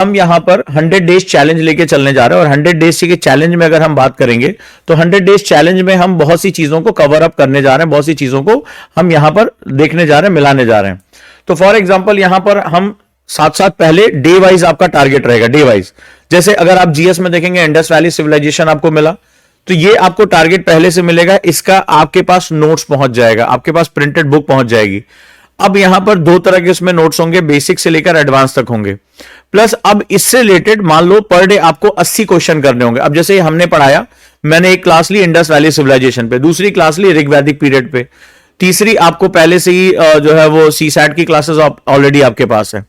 हम यहां पर 100 डेज चैलेंज लेके चलने जा रहे हैं और 100 डेज के चैलेंज में अगर हम बात करेंगे तो 100 डेज चैलेंज में हम बहुत सी चीजों को कवर अप करने जा रहे हैं, बहुत सी चीजों को हम यहां पर देखने जा रहे हैं, मिलाने जा रहे हैं। तो फॉर एग्जांपल यहां पर हम साथ साथ पहले डे वाइज आपका टारगेट रहेगा, डे वाइज। जैसे अगर आप जीएस में देखेंगे इंडस वैली सिविलाइजेशन आपको मिला, तो ये आपको टारगेट पहले से मिलेगा, इसका आपके पास नोट्स पहुंच जाएगा, आपके पास प्रिंटेड बुक पहुंच जाएगी। अब यहां पर दो तरह के उसमें नोट्स होंगे, बेसिक से लेकर एडवांस तक होंगे। प्लस अब इससे रिलेटेड मान लो पर डे आपको 80 क्वेश्चन करने होंगे। अब जैसे हमने पढ़ाया, मैंने एक क्लास ली इंडस वैली सिविलाइजेशन पे, दूसरी क्लास ली ऋग्वैदिक पीरियड पे, तीसरी आपको पहले से ही जो है वो सीसैट की क्लासेस ऑलरेडी आपके पास है।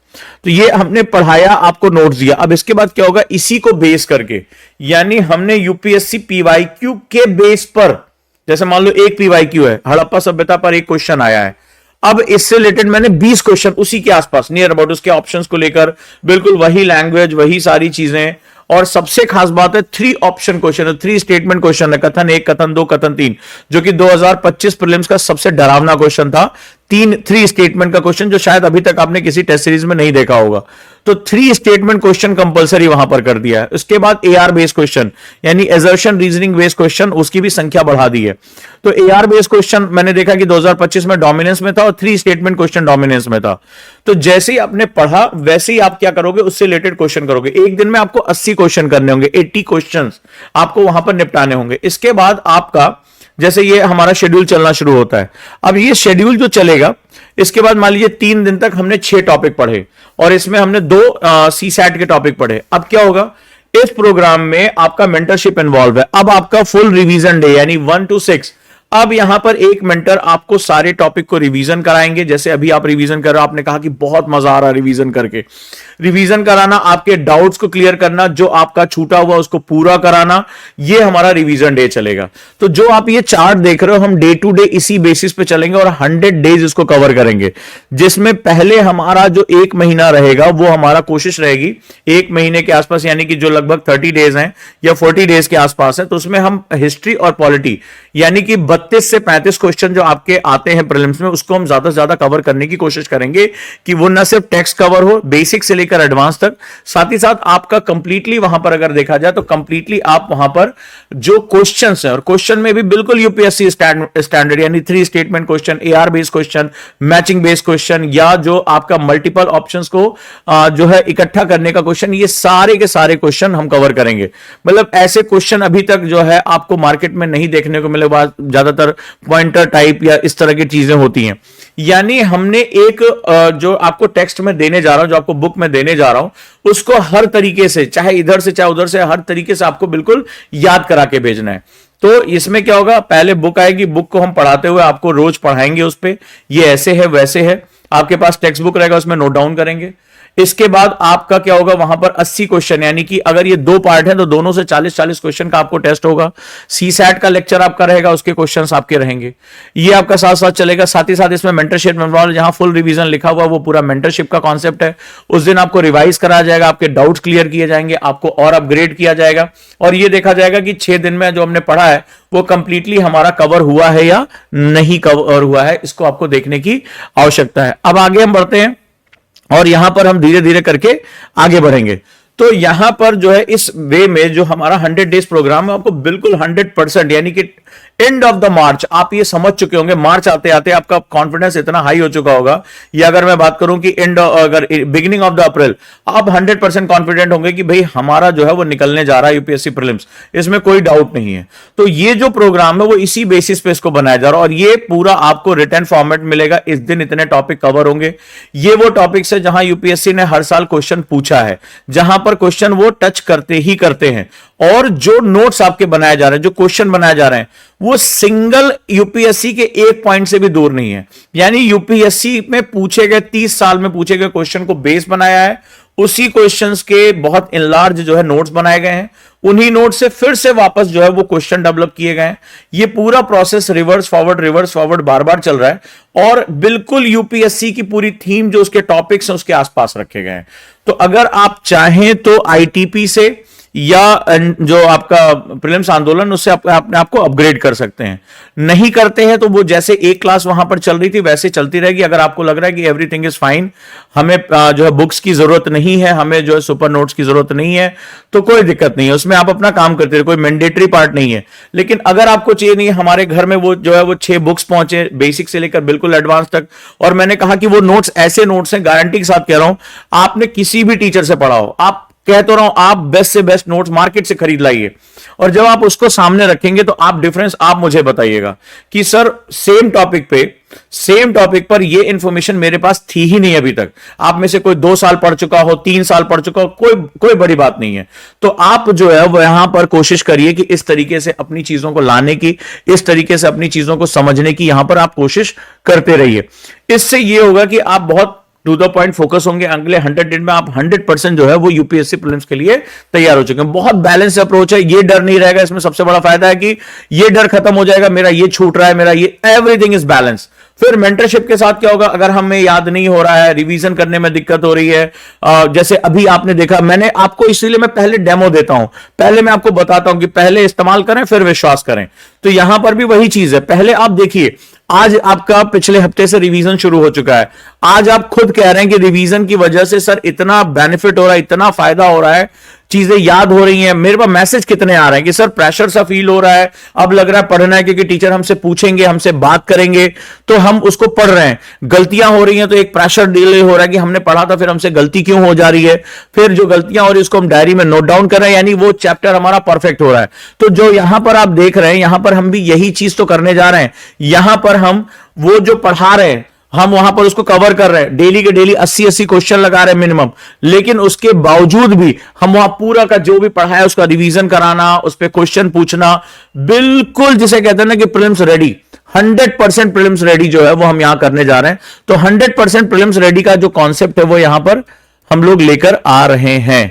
तो ये हमने पढ़ाया, आपको नोट्स दिया। अब इसके बाद क्या होगा, इसी को बेस करके, यानी हमने यूपीएससी पीवाईक्यू के बेस पर, जैसे मान लो एक पीवाईक्यू है, हड़प्पा सभ्यता पर एक क्वेश्चन आया है, अब इससे रिलेटेड मैंने 20 क्वेश्चन उसी के आसपास नियर अबाउट उसके ऑप्शंस को लेकर, बिल्कुल वही लैंग्वेज, वही सारी चीजें। और सबसे खास बात है 3 ऑप्शन क्वेश्चन है, 3 स्टेटमेंट क्वेश्चन है, कथन 1, कथन 2, कथन 3, जो कि 2025 प्रीलिम्स का सबसे डरावना क्वेश्चन था। 3 स्टेटमेंट का क्वेश्चन जो शायद अभी तक आपने किसी टेस्ट सीरीज में नहीं देखा होगा। तो 3 स्टेटमेंट क्वेश्चन कंपलसरी वहां पर कर दिया है। उसके बाद एआर बेस्ड क्वेश्चन, यानी असर्शन रीजनिंग बेस्ड क्वेश्चन, उसकी भी संख्या बढ़ा दी है। तो एआर बेस्ड क्वेश्चन मैंने देखा कि 2025 में डोमिनेंस में था और 3 स्टेटमेंट क्वेश्चन डोमिनेंस में था। तो जैसे ही आपने पढ़ा वैसे ही आप क्या करोगे, उससे रिलेटेड क्वेश्चन करोगे। एक दिन में आपको 80 क्वेश्चन करने होंगे, 80 क्वेश्चन आपको वहां पर निपटाने होंगे। इसके बाद आपका जैसे ये हमारा शेड्यूल चलना शुरू होता है। अब ये शेड्यूल जो चलेगा, इसके बाद मान लीजिए 3 दिन तक हमने 6 टॉपिक पढ़े और इसमें हमने 2 सीसैट के टॉपिक पढ़े। अब क्या होगा, इस प्रोग्राम में आपका मेंटरशिप इन्वॉल्व है। अब आपका फुल रिवीजन डे, यानी 1 to 6। अब यहां पर एक मेंटर आपको सारे टॉपिक को रिवीजन कराएंगे। जैसे अभी आप रिवीजन कर रहे हो, आपने कहा कि बहुत मजा आ रहा है रिवीजन करके। रिवीजन कराना, आपके डाउट्स को क्लियर करना, जो आपका छूटा हुआ उसको पूरा कराना, ये हमारा रिवीजन डे चलेगा। तो जो आप ये चार्ट देख रहे हो, हम डे टू डे इसी बेसिस पे चलेंगे और 100 डेज इसको कवर करेंगे, जिसमें पहले हमारा जो 1 महीना रहेगा वो हमारा कोशिश रहेगी 1 महीने के आसपास, यानी कि जो लगभग 30 डेज हैं या 40 डेज के आसपास है, तो उसमें हम हिस्ट्री और पॉलिटी, यानी कि 32 से 35 क्वेश्चन जो आपके आते हैं प्रीलिम्स में, उसको हम ज्यादा से ज्यादा कवर करने की कोशिश करेंगे कि वो न सिर्फ टेक्स्ट कवर हो, बेसिक से लेकर एडवांस तक, साथ ही साथ आपका कंप्लीटली वहां पर अगर देखा जाए तो कंप्लीटली आप वहां पर जो क्वेश्चंस हैं, और क्वेश्चन में भी बिल्कुल यूपीएससी स्टैंडर्ड, यानी 3 statement question, AR based question, matching based question, या जो आपका मल्टीपल ऑप्शंस को जो है इकट्ठा करने का क्वेश्चन, ये सारे के सारे क्वेश्चन हम कवर करेंगे। मतलब ऐसे क्वेश्चन अभी तक जो है आपको मार्केट में नहीं देखने को मिले, ज्यादातर पॉइंटर टाइप या इस तरह की चीजें होती हैं। यानी हमने एक जो आपको टेक्स्ट में देने जा रहा हूं, जो आपको बुक में देने जा रहा हूं, उसको हर तरीके से, चाहे इधर से चाहे उधर से, हर तरीके से आपको बिल्कुल याद करा के भेजना है। तो इसमें क्या होगा, पहले बुक आएगी, बुक को हम पढ़ाते हुए आपको रोज पढ़ाएंगे उस पे, ये ऐसे है वैसे है। आपके पास टेक्स्ट बुक रहेगा, उसमें नोट डाउन करेंगे। इसके बाद आपका क्या होगा, वहां पर 80 क्वेश्चन, यानी कि अगर ये 2 पार्ट है तो दोनों से 40-40 क्वेश्चन का आपको टेस्ट होगा। सीसैट का लेक्चर आपका रहेगा, उसके क्वेश्चंस आपके रहेंगे। ये आपका साथ साथ चलेगा। साथ ही साथ इसमें मेंटरशिप इन्वॉल्व, जहां फुल रिवीजन लिखा हुआ वो पूरा मेंटरशिप का कॉन्सेप्ट है। उस दिन आपको रिवाइज कराया जाएगा, आपके डाउट्स क्लियर किए जाएंगे, आपको और अपग्रेड किया जाएगा, और ये देखा जाएगा कि 6 दिन में जो हमने पढ़ा है वो कंप्लीटली हमारा कवर हुआ है या नहीं कवर हुआ है, इसको आपको देखने की आवश्यकता है। अब आगे हम बढ़ते हैं और यहां पर हम धीरे धीरे करके आगे बढ़ेंगे। तो यहां पर जो है इस वे में जो हमारा 100 डेज प्रोग्राम है, आपको बिल्कुल 100%, यानी कि एंड ऑफ द मार्च, आप ये समझ चुके होंगे, मार्च आते आते आपका कॉन्फिडेंस इतना हाई हो चुका होगा, या अगर मैं बात करूं कि अगर बिगिनिंग ऑफ द अप्रैल, आप 100% कॉन्फिडेंट होंगे कि भाई हमारा जो है वो निकलने जा रहा है यूपीएससी प्रीलिम्स, इसमें कोई डाउट नहीं है। तो ये जो प्रोग्राम है वो इसी बेसिस पे इसको बनाया जा रहा है, और ये पूरा आपको रिटर्न फॉर्मेट मिलेगा। इस दिन इतने टॉपिक कवर होंगे। ये वो टॉपिक्स है जहां यूपीएससी ने हर साल क्वेश्चन पूछा है, जहां पर क्वेश्चन वो टच करते ही करते हैं, और जो नोट्स आपके बनाए जा रहे हैं, जो क्वेश्चन बनाए जा रहे हैं, वो सिंगल यूपीएससी के एक पॉइंट से भी दूर नहीं है। यानी यूपीएससी में पूछे गए 30 साल में पूछे गए क्वेश्चन को बेस बनाया है, उसी क्वेश्चंस के बहुत इनलार्ज जो है नोट्स बनाए गए हैं, उन्हीं नोट से फिर से वापस जो है वो क्वेश्चन डेवलप किए गए हैं। ये पूरा प्रोसेस रिवर्स फॉरवर्ड बार बार चल रहा है, और बिल्कुल यूपीएससी की पूरी थीम जो उसके टॉपिक्स हैं उसके आसपास रखे गए हैं। तो अगर आप चाहें तो आईटीपी से या जो आपका प्रीलिम्स आंदोलन, उससे अपने आप को अपग्रेड कर सकते हैं। नहीं करते हैं तो वो जैसे एक क्लास वहां पर चल रही थी वैसे चलती रहेगी। अगर आपको लग रहा है कि एवरीथिंग इज फाइन, हमें जो है बुक्स की जरूरत नहीं है, हमें जो है सुपर नोट्स की जरूरत नहीं है, तो कोई दिक्कत नहीं है, उसमें आप अपना काम करते रहे, कोई मैंडेटरी पार्ट नहीं है। लेकिन अगर आपको चाहिए नहीं, हमारे घर में वो जो है वो 6 बुक्स पहुंचे, बेसिक से लेकर बिल्कुल एडवांस तक, और मैंने कहा कि वो नोट्स ऐसे नोट्स हैं, गारंटी के साथ कह रहा हूं, आपने किसी भी टीचर से पढ़ा हो, आप कह तो रहा हूं, आप बेस्ट से बेस्ट नोट्स मार्केट से खरीद लाइए, और जब आप उसको सामने रखेंगे तो आप डिफरेंस आप मुझे बताइएगा कि सर सेम टॉपिक पर ये इंफॉर्मेशन मेरे पास थी ही नहीं अभी तक। आप में से कोई 2 साल पढ़ चुका हो, 3 साल पढ़ चुका हो, कोई बड़ी बात नहीं है। तो आप जो है वो यहां पर कोशिश करिए कि इस तरीके से अपनी चीजों को लाने की, इस तरीके से अपनी चीजों को समझने की यहां पर आप कोशिश करते रहिए। इससे यह होगा कि आप बहुत टू द पॉइंट फोकस होंगे। अगले 100 दिन में आप 100% जो है वो यूपीएससी प्रीलिम्स के लिए तैयार हो चुके हैं। बहुत बैलेंस अप्रोच है, ये डर नहीं रहेगा। इसमें सबसे बड़ा फायदा है कि ये डर खत्म हो जाएगा, मेरा ये छूट रहा है, मेरा ये, एवरीथिंग इज बैलेंस। फिर मेंटरशिप के साथ क्या होगा, अगर हमें याद नहीं हो रहा है, रिवीजन करने में दिक्कत हो रही है, जैसे अभी आपने देखा, मैंने आपको इसीलिए मैं पहले डेमो देता हूं, पहले मैं आपको बताता हूं कि पहले इस्तेमाल करें फिर विश्वास करें। तो यहां पर भी वही चीज है, पहले आप देखिए, आज आपका पिछले हफ्ते से रिवीजन शुरू हो चुका है। आज आप खुद कह रहे हैं कि रिवीजन की वजह से सर इतना बेनिफिट हो रहा है, इतना फायदा हो रहा है, चीजें याद हो रही हैं। मेरे पास मैसेज कितने आ रहे हैं कि सर प्रेशर सा फील हो रहा है, अब लग रहा है पढ़ना है, क्योंकि टीचर हमसे पूछेंगे, हमसे बात करेंगे, तो हम उसको पढ़ रहे हैं। गलतियां हो रही हैं तो एक प्रेशर डिले हो रहा है कि हमने पढ़ा था, फिर हमसे गलती क्यों हो जा रही है, फिर जो गलतियां हो रही है उसको हम डायरी में नोट डाउन कर रहे हैं, यानी वो चैप्टर हमारा परफेक्ट हो रहा है। तो जो यहां पर आप देख रहे हैं, यहां पर हम भी यही चीज तो करने जा रहे हैं। यहां पर हम वो जो पढ़ा रहे हैं, हम वहां पर उसको कवर कर रहे हैं, डेली के डेली 80-80 क्वेश्चन लगा रहे हैं मिनिमम, लेकिन उसके बावजूद भी हम वहां पूरा का जो भी पढ़ा है उसका रिवीजन कराना, उस पर क्वेश्चन पूछना, बिल्कुल जिसे कहते हैं ना कि प्रीलिम्स रेडी, 100% प्रीलिम्स रेडी जो है वो हम यहां करने जा रहे हैं। तो 100% प्रीलिम्स रेडी का जो कॉन्सेप्ट है वो यहां पर हम लोग लेकर आ रहे हैं,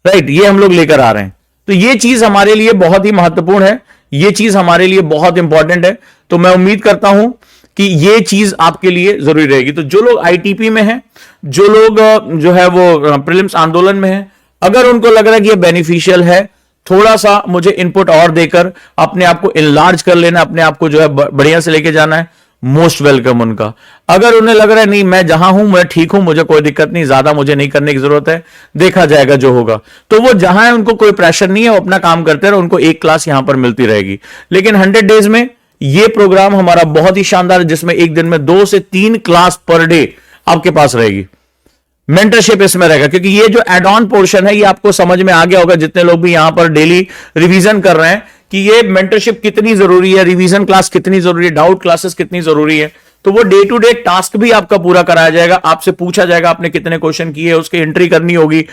राइट, ये हम लोग लेकर आ रहे हैं। तो ये चीज हमारे लिए बहुत ही महत्वपूर्ण है, ये चीज हमारे लिए बहुत इंपॉर्टेंट है। तो मैं उम्मीद करता हूं कि ये चीज आपके लिए जरूरी रहेगी। तो जो लोग आईटीपी में हैं, जो लोग जो है वो प्रीलिम्स आंदोलन में हैं, अगर उनको लग रहा है कि ये बेनिफिशियल है, थोड़ा सा मुझे इनपुट और देकर अपने आप को इनलार्ज कर लेना, अपने आप को जो है बढ़िया से लेके जाना है, मोस्ट वेलकम उनका। अगर उन्हें लग रहा है नहीं मैं जहां हूं मैं ठीक हूं, मुझे कोई दिक्कत नहीं, ज्यादा मुझे नहीं करने की जरूरत है, देखा जाएगा जो होगा, तो वो जहां है उनको कोई प्रेशर नहीं है, वो अपना काम करते रहे, उनको एक क्लास यहां पर मिलती रहेगी। लेकिन 100 डेज में ये प्रोग्राम हमारा बहुत ही शानदार है, जिसमें एक दिन में 2 से 3 क्लास पर डे आपके पास रहेगी। मेंटरशिप इसमें रहेगा, क्योंकि ये जो एड ऑन पोर्शन है ये आपको समझ में आ गया होगा, जितने लोग भी यहां पर डेली रिवीजन कर रहे हैं, कि ये मेंटरशिप कितनी जरूरी है, रिवीजन क्लास कितनी जरूरी है, डाउट क्लासेस कितनी जरूरी है। तो वो डे टू डे टास्क भी आपका पूरा कराया जाएगा, आपसे पूछा जाएगा आपने कितने क्वेश्चन किए, उसकी एंट्री करनी होगी।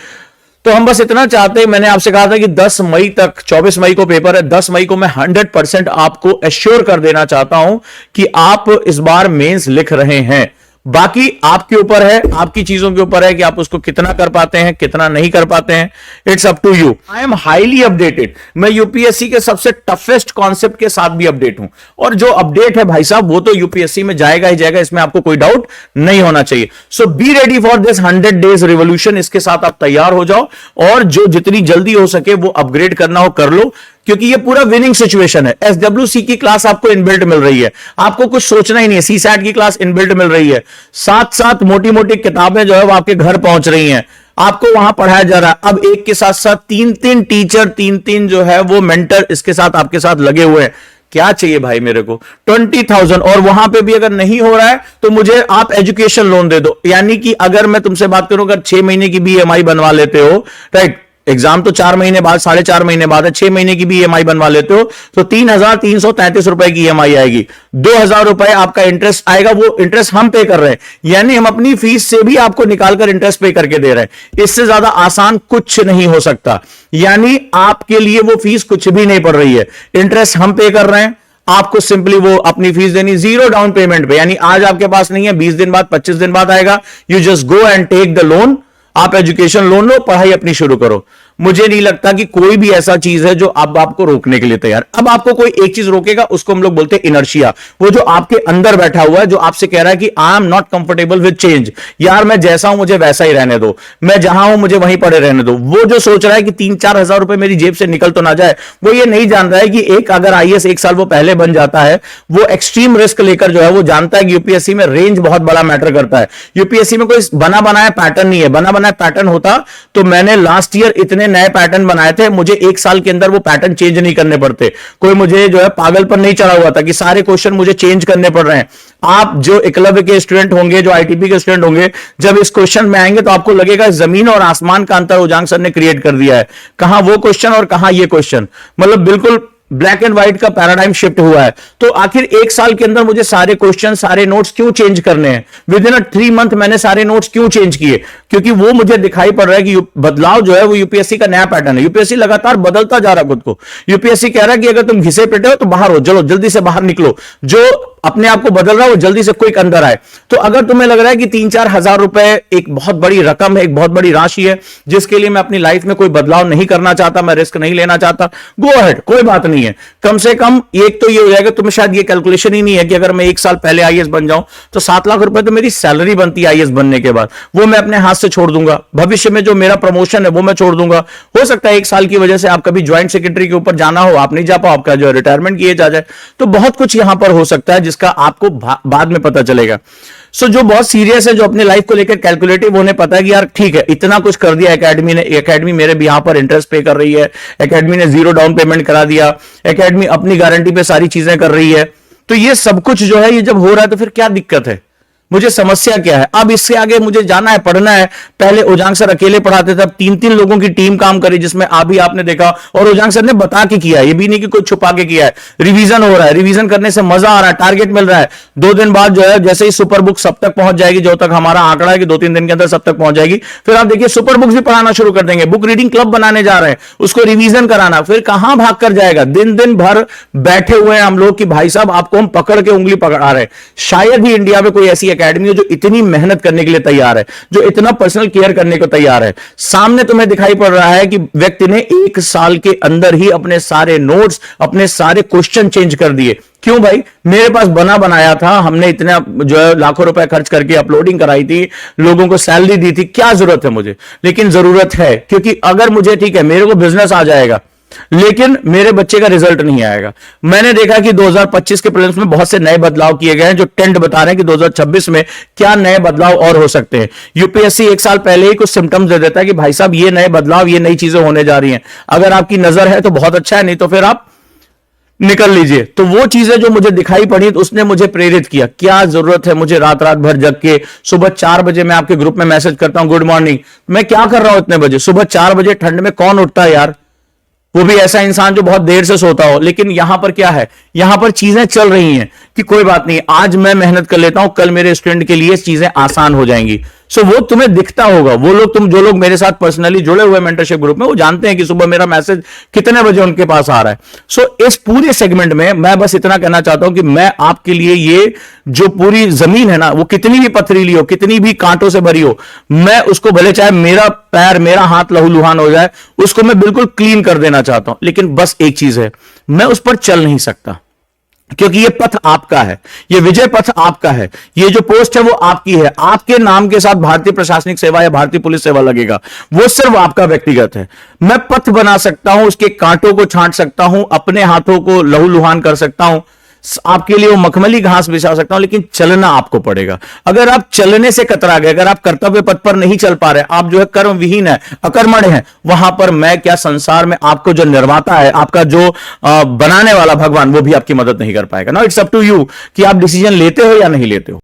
तो हम बस इतना चाहते हैं, मैंने आपसे कहा था कि 10 मई तक, 24 मई को पेपर है, 10 मई को मैं 100% आपको एश्योर कर देना चाहता हूं कि आप इस बार मेंस लिख रहे हैं। बाकी आपके ऊपर है, आपकी चीजों के ऊपर है कि आप उसको कितना कर पाते हैं, कितना नहीं कर पाते हैं, it's up to you. I am highly updated, मैं यूपीएससी के सबसे टफेस्ट कॉन्सेप्ट के साथ भी अपडेट हूं, और जो अपडेट है भाई साहब वो तो यूपीएससी में जाएगा ही जाएगा, इसमें आपको कोई डाउट नहीं होना चाहिए। So be ready for this 100 days revolution, इसके साथ आप तैयार हो जाओ, और जो जितनी जल्दी हो सके वो अपग्रेड करना हो कर लो, क्योंकि ये पूरा विनिंग सिचुएशन है। एसडब्ल्यूसी की क्लास आपको इनबिल्ट मिल रही है, आपको कुछ सोचना ही नहीं है। सीसैट की क्लास इनबिल्ट मिल रही है, साथ साथ मोटी मोटी किताबें जो है वो आपके घर पहुंच रही हैं, आपको वहां पढ़ाया जा रहा है। अब एक के साथ साथ 3-3 टीचर, 3-3 जो है वो मेंटर इसके साथ आपके साथ लगे हुए हैं। क्या चाहिए भाई मेरे को? 20,000। और वहां पे भी अगर नहीं हो रहा है तो मुझे आप एजुकेशन लोन दे दो, यानी कि अगर मैं तुमसे बात करूं, अगर 6 महीने की भी ईएमआई बनवा लेते हो, राइट, एग्जाम तो 4 महीने बाद, 4.5 महीने बाद है, 6 महीने की भी ईएमआई बनवा लेते हो तो 3,333 रुपए की ईएमआई आएगी, 2,000 रुपए आपका इंटरेस्ट आएगा, वो इंटरेस्ट हम पे कर रहे हैं, यानी हम अपनी फीस से भी आपको निकालकर इंटरेस्ट पे करके दे रहे हैं। इससे ज्यादा आसान कुछ नहीं हो सकता, यानी आपके लिए वो फीस कुछ भी नहीं पड़ रही है, इंटरेस्ट हम पे कर रहे हैं, आपको सिंपली वो अपनी फीस देनी, 0 डाउन पेमेंट पे, यानी आज आपके पास नहीं है, 20 दिन बाद, 25 दिन बाद आएगा, you just go and take the loan, आप एजुकेशन लोन लो, पढ़ाई अपनी शुरू करो। मुझे नहीं लगता कि कोई भी ऐसा चीज है जो अब आपको रोकने के लिए तैयार। अब आपको कोई एक चीज रोकेगा, उसको हम लोग बोलते हैं इनर्शिया। वो जो आपके अंदर बैठा हुआ है, जो आपसे कह रहा है कि I am not comfortable with change, यार मैं जैसा हूं मुझे वैसा ही रहने दो, मैं जहां हूं मुझे वहीं पड़े रहने दो। वो जो सोच रहा है कि 3-4 हजार रुपए मेरी जेब से निकल तो ना जाए, वो ये नहीं जान रहा है कि एक अगर आईएएस 1 साल वो पहले बन जाता है, वो एक्सट्रीम रिस्क लेकर जो है, वो जानता है कि यूपीएससी में रेंज बहुत बड़ा मैटर करता है। यूपीएससी में कोई बना बनाया पैटर्न नहीं है। बना बनाया पैटर्न होता तो मैंने लास्ट ईयर इतने नए पैटर्न बनाए थे, मुझे 1 साल के अंदर वो पैटर्न चेंज नहीं करने पड़ते। कोई मुझे जो है पागल पर नहीं चढ़ा हुआ था कि सारे क्वेश्चन मुझे चेंज करने पड़ रहे हैं। आप जो एकलव्य के स्टूडेंट होंगे, जो आईटीपी के स्टूडेंट होंगे, जब इस क्वेश्चन में आएंगे तो आपको लगेगा जमीन और आसमान का अंतर ओजांग सर ने क्रिएट कर दिया है। कहां वो क्वेश्चन और कहां ये क्वेश्चन, मतलब बिल्कुल ब्लैक एंड व्हाइट का पैराडाइम शिफ्ट हुआ है। तो आखिर 1 साल के अंदर मुझे सारे क्वेश्चन, सारे नोट्स क्यों चेंज करने हैं? विद इन 3 मंथ मैंने सारे नोट्स क्यों चेंज किए? क्योंकि वो मुझे दिखाई पड़ रहा है कि बदलाव जो है वो यूपीएससी का नया पैटर्न है। यूपीएससी लगातार बदलता जा रहा है खुद को। यूपीएससी कह रहा है कि अगर तुम घिसे पिटे हो तो बाहर हो, चलो जल्दी से बाहर निकलो। जो अपने आप को बदल रहा है वो जल्दी से क्विक अंदर आए। तो अगर तुम्हें लग रहा है कि 3-4 हजार रुपए एक बहुत बड़ी रकम है, एक बहुत बड़ी राशि है, जिसके लिए मैं अपनी लाइफ में कोई बदलाव नहीं करना चाहता, मैं रिस्क नहीं लेना चाहता, गो अहेड, कोई बात नहीं है। कम से कम एक तो ये हो जाएगा, तुम्हें शायद ये कैलकुलेशन ही नहीं है कि अगर मैं 1 साल पहले आईएएस बन जाऊं तो 7 लाख रुपए तो मेरी सैलरी बनती है आईएएस बनने के बाद, वो मैं अपने हाथ से छोड़ दूंगा। भविष्य में जो मेरा प्रमोशन है वो मैं छोड़ दूंगा। हो सकता है 1 साल की वजह से आप कभी ज्वाइंट सेक्रेटरी के ऊपर जाना हो, आप नहीं जा पाओ, आपका जो रिटायरमेंट की एज आ जाए। तो बहुत कुछ यहां पर हो सकता है जिसका आपको बाद में पता चलेगा। सो जो बहुत सीरियस है, जो अपने लाइफ को लेकर कैलकुलेटिव, उन्हें पता है कि यार ठीक है, इतना कुछ कर दिया एकेडमी ने, एकेडमी मेरे भी यहां पर इंटरेस्ट पे कर रही है, एकेडमी ने 0 डाउन पेमेंट करा दिया, एकेडमी अपनी गारंटी पे सारी चीजें कर रही है। तो ये सब कुछ जो है, ये जब हो रहा है तो फिर क्या दिक्कत है? मुझे समस्या क्या है? अब इससे आगे मुझे जाना है, पढ़ना है। पहले ओजांग सर अकेले पढ़ाते थे, अब 3-3 लोगों की टीम काम करी, जिसमें अभी आपने देखा, और ओजांग सर ने बता के किया है, ये भी नहीं कि कोई छुपा के किया है। रिवीजन हो रहा है, रिवीजन करने से मजा आ रहा है, टारगेट मिल रहा है। 2 दिन बाद जो है, जैसे ही सुपर बुक सब तक पहुंच जाएगी, जो तक हमारा आंकड़ा है कि 2-3 दिन के अंदर सब तक पहुंच जाएगी, फिर आप देखिए सुपर बुक्स भी पढ़ाना शुरू कर देंगे। बुक रीडिंग क्लब बनाने जा रहे हैं, उसको रिवीजन कराना, फिर कहां भाग कर जाएगा? दिन दिन भर बैठे हुए हैं हम लोग कि भाई साहब आपको हम पकड़ के उंगली पकड़ा रहे हैं। शायद ही इंडिया में कोई ऐसी एकेडमी हो जो इतनी मेहनत करने के लिए तैयार है, जो इतना पर्सनल केयर करने को तैयार है। सामने तुम्हें दिखाई पड़ रहा है कि व्यक्ति ने 1 साल के अंदर ही अपने सारे नोट्स, अपने सारे क्वेश्चन चेंज कर दिए। क्यों भाई? मेरे पास बना बनाया था, हमने इतना जो है लाखों रुपए खर्च करके अपलोडिंग कराई थी, लोगों को सैलरी दी थी, क्या जरूरत है मुझे? लेकिन जरूरत है, क्योंकि अगर मुझे, ठीक है, मेरे को बिजनेस आ जाएगा, लेकिन मेरे बच्चे का रिजल्ट नहीं आएगा। मैंने देखा कि 2025 के प्रीलिम्स में बहुत से नए बदलाव किए गए हैं, जो टेंट बता रहे हैं कि 2026 में क्या नए बदलाव और हो सकते हैं। यूपीएससी 1 साल पहले ही कुछ सिम्टम्स दे देता है कि भाई साहब ये नए बदलाव, ये नई चीजें होने जा रही हैं। अगर आपकी नजर है तो बहुत अच्छा है, नहीं तो फिर आप निकल लीजिए। तो वो चीजें जो मुझे दिखाई पड़ी, तो उसने मुझे प्रेरित किया। क्या जरूरत है मुझे रात रात भर जग के, सुबह 4 बजे मैं आपके ग्रुप में मैसेज करता हूं गुड मॉर्निंग, मैं क्या कर रहा हूं इतने बजे? सुबह 4 बजे ठंड में कौन उठता है यार? वो भी ऐसा इंसान जो बहुत देर से सोता हो। लेकिन यहां पर क्या है, यहां पर चीजें चल रही हैं कि कोई बात नहीं, आज मैं मेहनत कर लेता हूं, कल मेरे स्टूडेंट के लिए चीजें आसान हो जाएंगी। सो वो तुम्हें दिखता होगा। वो लोग, जो लोग मेरे साथ पर्सनली जुड़े हुए मेंटरशिप ग्रुप में, वो जानते हैं कि सुबह मेरा मैसेज कितने बजे उनके पास आ रहा है। सो इस पूरे सेगमेंट में मैं बस इतना कहना चाहता हूं कि मैं आपके लिए ये जो पूरी जमीन है ना, वो कितनी भी पथरीली हो, कितनी भी कांटों से भरी हो, मैं उसको, भले चाहे मेरा पैर, मेरा हाथ लहूलुहान हो जाए, उसको मैं बिल्कुल क्लीन कर देना चाहता हूं। लेकिन बस एक चीज है, मैं उस पर चल नहीं सकता, क्योंकि ये पथ आपका है, ये विजय पथ आपका है, ये जो पोस्ट है वो आपकी है। आपके नाम के साथ भारतीय प्रशासनिक सेवा या भारतीय पुलिस सेवा लगेगा, वो सिर्फ आपका व्यक्तिगत है। मैं पथ बना सकता हूं, उसके कांटों को छांट सकता हूं, अपने हाथों को लहूलुहान कर सकता हूं, आपके लिए वो मखमली घास बिछा सकता हूं, लेकिन चलना आपको पड़ेगा। अगर आप चलने से कतरा गए, अगर आप कर्तव्य पथ पर नहीं चल पा रहे, आप जो है कर्म विहीन है, अकर्मण्य है, वहां पर मैं क्या, संसार में आपको जो निर्माता है, आपका जो बनाने वाला भगवान, वो भी आपकी मदद नहीं कर पाएगा। Now it's up to you कि आप डिसीजन लेते हो या नहीं लेते हो।